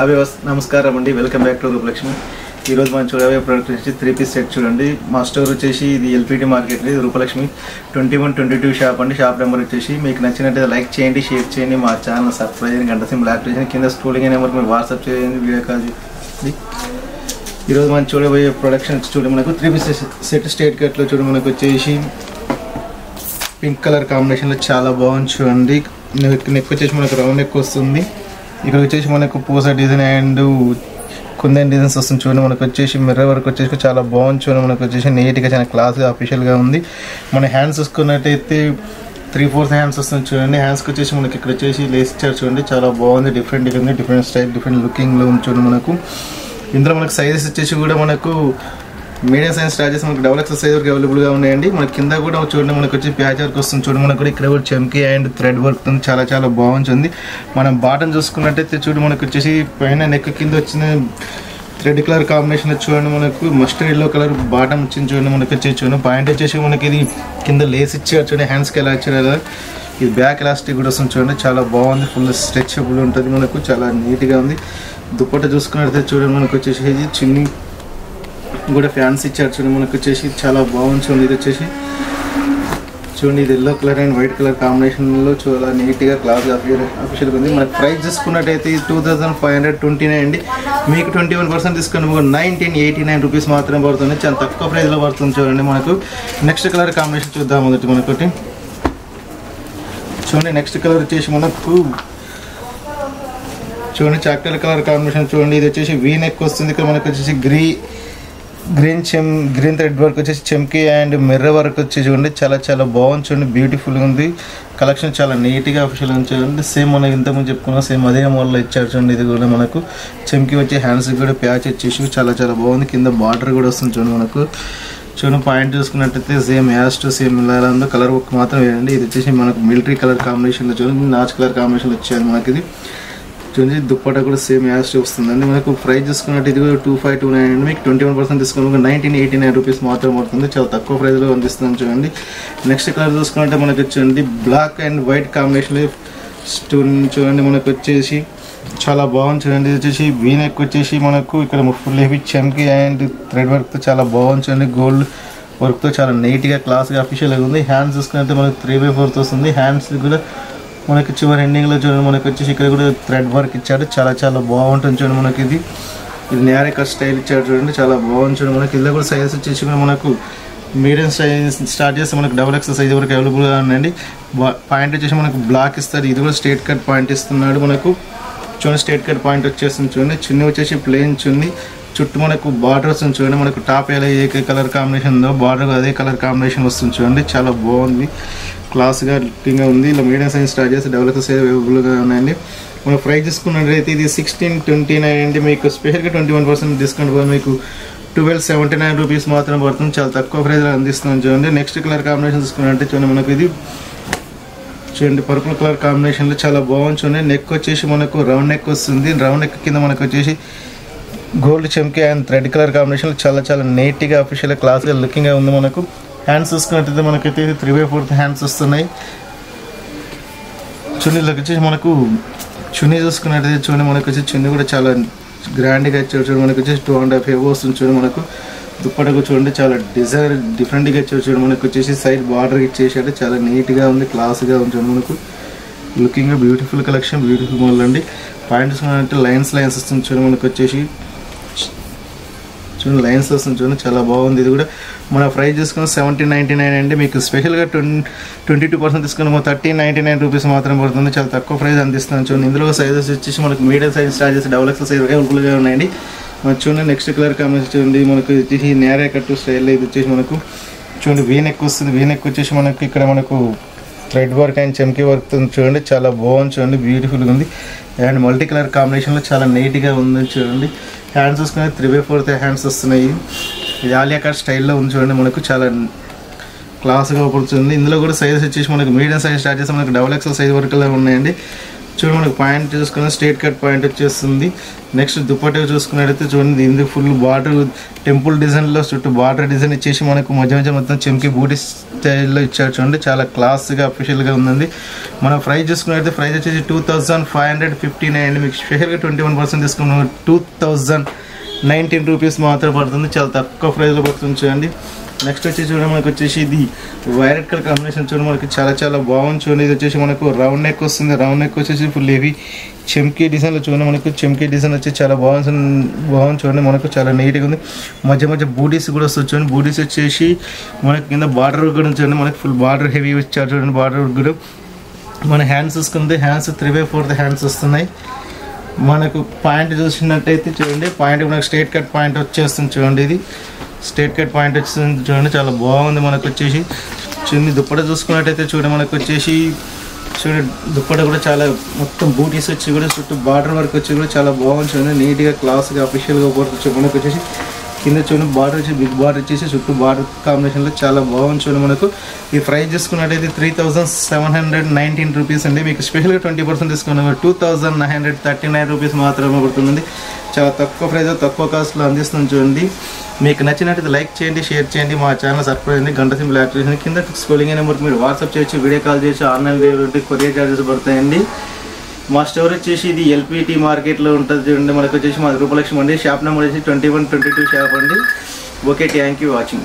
అవి నమస్కారం అండి, వెల్కమ్ బ్యాక్ టు రూపలక్ష్మి. ఈరోజు మనం చూడబోయే ప్రోడక్ట్ వచ్చి 3-piece సెట్ చూడండి. మా స్టోర్ వచ్చేసి ఇది ఎల్పిటి మార్కెట్, ఇది రూపలక్ష్మి 2122 షాప్ అండి. షాప్ నెంబర్ వచ్చేసి మీకు నచ్చినట్టు లైక్ చేయండి, షేర్ చేయండి, మా ఛానల్ సబ్స్క్రైబ్ చేయండి, గంట సింబల్ యాక్టివేట్ చేయండి, కింద స్క్రోలింగ్ నెంబర్కి మీరు వాట్సాప్ చేయండి, వీడియో కాల్ చేయండి. ఈరోజు మనం చూడబోయే ప్రొడక్షన్ చూడండి, మనకు 3-piece సెట్ స్ట్రైట్ కట్లో చూడండి, మనకు వచ్చేసి పింక్ కలర్ కాంబినేషన్లో చాలా బాగుంది చూడండి. నెక్ వచ్చేసి మనకు రౌండ్ నెక్ వస్తుంది. ఇక్కడ వచ్చేసి మనకు పూస డిజైన్ అండ్ కుందన్ డిజైన్స్ వస్తుంది చూడండి. మనకు వచ్చేసి మిర్రర్ వర్క్ వచ్చేసి చాలా బాగుంది చూడండి. మనకు వచ్చేసి నీట్గా చాలా క్లాస్గా అఫీషియల్గా ఉంది. మన హ్యాండ్స్ చూసుకున్నట్టయితే 3/4 హ్యాండ్స్ వస్తుంది చూడండి. హ్యాండ్స్కి వచ్చేసి మనకి ఇక్కడ వచ్చేసి లేస్ ఇచ్చారు చూడండి, చాలా బాగుంది. డిఫరెంట్గా ఉంది, డిఫరెంట్ స్టైల్, డిఫరెంట్ లుకింగ్లో ఉంది చూడండి. మనకు ఇందులో మనకు సైజెస్ వచ్చేసి కూడా మనకు మీడియం సైజ్ స్టార్ట్ చేసి మనకు XXL సైజ్ వరకు అవైలబుల్గా ఉన్నాయండి. మన కింద కూడా చూడండి, మనకు వచ్చి ప్యాచ్ వర్క్ వస్తుంది చూడండి. మనకు కూడా ఇక్కడ కూడా చెమ్కి అండ్ థ్రెడ్ వర్క్ చాలా చాలా బాగుంటుంది. మనం బాటమ్ చూసుకున్నట్టయితే చూడండి, మనకు వచ్చేసి పైన నెక్ కింద వచ్చిన రెడ్ కలర్ కాంబినేషన్ చూడండి. మనకు మస్టర్డ్ ఎల్లో కలర్ బాటమ్ వచ్చింది చూడండి. మనకు వచ్చేసి చూడండి, పాయింట్ వచ్చేసి మనకి ఇది కింద లేస్ ఇచ్చారు చూడండి. హ్యాండ్స్కి ఎలా ఇచ్చారు కదా, ఇది బ్యాక్ ఎలాస్టిక్ కూడా వస్తుంది చూడండి, చాలా బాగుంది. ఫుల్ స్ట్రెచబుల్ ఉంటుంది, మనకు చాలా నీట్గా ఉంది. దుప్పట్ట చూసుకున్నట్టయితే చూడండి, మనకు వచ్చేసి చిన్ని కూడా ఫ్యాన్స్ ఇచ్చారు చూడండి. మనకు వచ్చేసి చాలా బాగుంది చూడండి. ఇది వచ్చేసి చూడండి, ఇది yellow colour and white colour కాంబినేషన్లో చాలా నీట్గా క్లాస్ అఫీషియల్గా ఉంది. మనకు ప్రైస్ చూసుకున్నట్టయితే 2529 అండి. మీకు 21% డిస్కౌంట్ 1989 రూపీస్ మాత్రమే పడుతుంది. చాలా తక్కువ ప్రైస్లో పడుతుంది చూడండి. మనకు నెక్స్ట్ కలర్ కాంబినేషన్ చూద్దాం. మొదటి మనకొకటి చూడండి, నెక్స్ట్ కలర్ వచ్చేసి మనకు చూడండి చాక్లెట్ కలర్ కాంబినేషన్ చూడండి. ఇది వచ్చేసి వీ నెక్ వస్తుంది. ఇక్కడ మనకు వచ్చేసి గ్రీన్ థ్రెడ్ వర్క్ వచ్చేసి చెమ్కి అండ్ మిర్రర్ వర్క్ వచ్చి చూడండి, చాలా చాలా బాగుంది చూడండి. బ్యూటిఫుల్గా ఉంది. కలెక్షన్ చాలా నీట్గా అఫీషియల్గా చూడండి. సేమ్ మనం ఇంతకుముందు చెప్పుకున్నాం, సేమ్ అదే మోడల్లో ఇచ్చారు చూడండి. ఇది కూడా మనకు చెమ్కి వచ్చి హ్యాండ్స్కి కూడా ప్యాచ్ వచ్చేసి చాలా చాలా బాగుంది. కింద బార్డర్ కూడా వస్తుంది చూడండి. మనకు చూడండి, పాయింట్ చూసుకున్నట్టయితే సేమ్ యాస్ టు సేమ్ ఇలా ఉందో, కలర్ వర్క్ మాత్రం వేయండి. ఇది వచ్చేసి మనకు మిలిటరీ కలర్ కాంబినేషన్లో చూడండి, నాచ్ కలర్ కాంబినేషన్లో వచ్చారు మనకి. ఇది చూడండి, దుప్పట కూడా సేమ్ యాస్ వస్తుందండి. మనకు ప్రైస్ చూసుకున్నట్టు ఇది కూడా 2529 అండి. మీకు 21% డిస్కౌంట్ 1989 రూపీస్ మాత్రం పడుతుంది. చాలా తక్కువ ప్రైస్లో అందిస్తున్నాం చూడండి. నెక్స్ట్ కలర్ చూసుకున్నట్టే మనకు వచ్చేది బ్లాక్ అండ్ వైట్ కాంబినేషన్లో చూడండి. మనకు వచ్చేసి చాలా బాగుంది చూడండి. ఇది వచ్చేసి వీ నెక్ వచ్చేసి మనకు ఇక్కడ ఫుల్ హెవీ చెమ్కి అండ్ థ్రెడ్ వర్క్తో చాలా బాగుంది చూడండి. గోల్డ్ వర్క్తో చాలా నీట్గా క్లాస్గా అఫీషియల్గా ఉంది. హ్యాండ్స్ చూసుకున్నట్టే మనకు 3/4 వస్తుంది. హ్యాండ్స్ కూడా మనకి చివరి ఎండింగ్లో చూడండి, మనకు వచ్చేసి ఇక్కడ కూడా థ్రెడ్ వర్క్ ఇచ్చాడు, చాలా చాలా బాగుంటుంది చూడండి. మనకి ఇది నేరే కట్ స్టైల్ ఇచ్చాడు చూడండి, చాలా బాగుంది చూడండి. మనకి ఇలా కూడా సైజెస్ వచ్చేసి కూడా మనకు మీడియం సైజ్ స్టార్ట్ చేస్తే మనకు XXL సైజ్ వరకు అవైలబుల్గా ఉందండి. పాయింట్ వచ్చేసి మనకు బ్లాక్ ఇస్తారు. ఇది కూడా స్ట్రేట్ కట్ పాయింట్ ఇస్తున్నాడు మనకు చూడండి. స్ట్రేట్ కట్ పాయింట్ వచ్చేస్తుంది చూడండి. చున్నీ వచ్చేసి ప్లెయిన్ చున్నీ, చుట్టూ మనకు బార్డర్ వస్తుంది చూడండి. మనకు టాప్ ఎలా ఏ కలర్ కాంబినేషన్ ఉందో బార్డర్ అదే కలర్ కాంబినేషన్ వస్తుంది చూడండి, చాలా బాగుంది. క్లాస్గా లుకింగ్గా ఉంది. ఇలా మీడియం సైజ్ స్టార్ట్ చేసి XXL సైజ్ అవైలబుల్గా ఉన్నాయండి. మన ప్రైస్ చూసుకున్నట్లయితే ఇది 1629 అండి. మీకు స్పెషల్గా 21% డిస్కౌంట్ మీకు 1279 రూపీస్ మాత్రం పడుతుంది. చాలా తక్కువ ప్రైస్లో అందిస్తున్నాం చూడండి. నెక్స్ట్ కలర్ కాంబినేషన్ చూసుకున్నట్టే చూడండి, మనకు ఇది చూడండి పర్పుల్ కలర్ కాంబినేషన్లో చాలా బాగుంది చూడండి. నెక్ వచ్చేసి మనకు రౌండ్ నెక్ వస్తుంది. రౌండ్ నెక్ కింద మనకు వచ్చేసి గోల్డ్ చెమ్కి అండ్ థ్రెడ్ కలర్ కాంబినేషన్లో చాలా చాలా నీట్గా అఫీషియల్గా క్లాస్గా లుకింగ్గా ఉంది. మనకు హ్యాండ్స్ చూసుకున్నట్టయితే మనకైతే 3/4 హ్యాండ్స్ వస్తున్నాయి. చున్నీలోకి వచ్చేసి మనకు చున్నీ చూసుకున్నట్టయితే చూడండి, మనకు వచ్చి చున్నీ కూడా చాలా గ్రాండ్గా ఇచ్చారు చూడండి. మనకు వచ్చేసి 2.5 వస్తుంది చూడండి. మనకు దుప్పటకు చూడండి, చాలా డిఫరెంట్గా ఇచ్చారు చూడండి. మనకు వచ్చేసి సైడ్ బార్డర్ ఇచ్చేసాడు, చాలా నీట్గా ఉంది, క్లాస్గా ఉంది చూడండి. మనకు లుకింగ్గా బ్యూటిఫుల్ కలెక్షన్, బ్యూటిఫుల్ మోడల్ అండి. పాయింట్ చూసుకున్నట్టు లైన్స్ వస్తుంది చూడండి. మనకు వచ్చేసి చూడండి లైన్స్ వస్తుంది చూడండి, చాలా బాగుంది. ఇది కూడా మన ప్రైస్ చూసుకుని 1799 అండి. మీకు స్పెషల్గా 22% తీసుకుని 1399 రూపీస్ మాత్రం పడుతుంది. చాలా తక్కువ ప్రైస్ అందిస్తున్నాను చూడండి. ఇందులో సైజెస్ వచ్చేసి మనకు మీడియం సైజ్ స్టార్ట్ చేసి XXL సైజ్ అవైలబుల్గా ఉన్నాయండి. మనకు చూడండి నెక్స్ట్ కలర్ కాంబినేషన్ చూడండి. మనకు వచ్చేసి నేరే కట్టు స్టైల్లో ఇది వచ్చేసి మనకు చూడండి వీ నెక్ వస్తుంది. వీ నెక్ వచ్చేసి మనకు ఇక్కడ మనకు థ్రెడ్ వర్క్ అండ్ చెమ్కి వర్క్ చూడండి, చాలా బాగుంది చూడండి, బ్యూటిఫుల్గా ఉంది. అండ్ మల్టీ కలర్ కాంబినేషన్లో చాలా నీట్గా ఉంది చూడండి. హ్యాండ్స్ చూసుకుని 3/4 హ్యాండ్స్ వస్తున్నాయి. ఇది ఆలియా కట్ స్టైల్లో ఉంది చూడండి. మనకు చాలా క్లాస్గా పడుతుంది. ఇందులో కూడా సైజెస్ వచ్చేసి మనకు మీడియం సైజ్ స్టార్ట్ చేస్తే మనకు XXL సైజ్ వరకు ఉన్నాయండి. చూడండి మనకు పాయింట్ చూసుకున్న స్ట్రేట్ కట్ పాయింట్ వచ్చేస్తుంది. నెక్స్ట్ దుపట్టా చూసుకున్నట్టయితే చూడండి ఇది ఫుల్ బార్డర్ టెంపుల్ డిజైన్లో చుట్టూ బార్డర్ డిజైన్ ఇచ్చేసి మనకు మధ్య మధ్య మొత్తం చెంకి బూటీ స్టైల్లో ఇచ్చారు చూడండి. చాలా క్లాస్గా అఫీషియల్గా ఉందండి. మనం ప్రైస్ చూసుకున్నట్టయితే ప్రైస్ వచ్చేసి 2559 అండి. మీకు స్పెషల్గా 21% తీసుకున్నాం 2019 రూపీస్ మాత్రం పడుతుంది. చాలా తక్కువ ప్రైస్లో పడుతుంది చూడండి. నెక్స్ట్ వచ్చి చూడండి మనకు వచ్చేసి ఇది వైలెట్ కలర్ కాంబినేషన్ చూడండి మనకి చాలా బాగుంది చూడండి. ఇది వచ్చేసి మనకు రౌండ్ నెక్ వస్తుంది. రౌండ్ నెక్ వచ్చేసి ఫుల్ హెవీ చెంకీ డిజైన్లో చూడండి మనకు చెంకీ డిజైన్ వచ్చి చాలా బాగుంది చూడండి. మనకు చాలా నీట్గా ఉంది. మధ్య మధ్య బూటీస్ కూడా వస్తుంది చూడండి. బూటీస్ వచ్చేసి మనకి కింద బార్డర్ కూడా చూడండి. మనకి ఫుల్ బార్డర్ హెవీ వచ్చారు చూడండి. బార్డర్ కూడా మన హ్యాండ్స్ చూసుకుంటే హ్యాండ్స్ 3/4 హ్యాండ్స్ వస్తున్నాయి. మనకు పాయింట్ చూసినట్టయితే చూడండి పాయింట్ మనకు స్ట్రేట్ కట్ పాయింట్ వచ్చేస్తుంది చూడండి. ఇది స్ట్రేట్ కట్ పాయింట్ వచ్చింది చూడండి. చాలా బాగుంది. మనకు వచ్చేసి చిన్న దుప్పట చూసుకున్నట్టయితే చూడండి మనకు వచ్చేసి చూడండి దుప్పట కూడా చాలా మొత్తం బూటీస్ వచ్చి కూడా చుట్టూ బార్డర్ వర్క్ వచ్చి కూడా చాలా బాగుంది చూడండి. నీట్గా క్లాస్గా అఫీషియల్గా పడుతుంది. మనకు వచ్చేసి కింద చూడండి బార్డర్ వచ్చి బిగ్ బార్డర్ వచ్చేసి చుట్టూ బార్డర్ కాంబినేషన్లో చాలా బాగుంది చూడండి. మనకు ఈ ప్రైస్ చూసుకున్నట్టయితే 3719 రూపీస్ అండి. మీకు స్పెషల్గా 20% తీసుకున్నాము 2939 రూపీస్ మాత్రమే పడుతుంది. చాలా తక్కువ ప్రైస్ తక్కువ కాస్ట్లో అందిస్తుంది చూడండి. మీకు నచ్చినట్టయితే లైక్ చేయండి, షేర్ చేయండి, మా ఛానల్ సబ్స్క్రైబ్ చేయండి, గంట సింబల్ యాక్టివేట్ చేయండి. కింద స్క్రోలింగ్ నెంబర్కి మీరు వాట్సాప్ చేయొచ్చు, వీడియో కాల్ చేయొచ్చు, ఆన్లైన్ డెలివరీ కొరియర్ చార్జెస్ పడతాయండి. మా స్టోర్ వచ్చేసి ఇది ఎల్పిటి మార్కెట్లో ఉంటుంది చూడండి. మనకు వచ్చేసి మా రూపలక్ష్మి అండి. షాప్ నెంబర్ వచ్చేసి 2122 షాప్ అండి. Okay, thank you watching.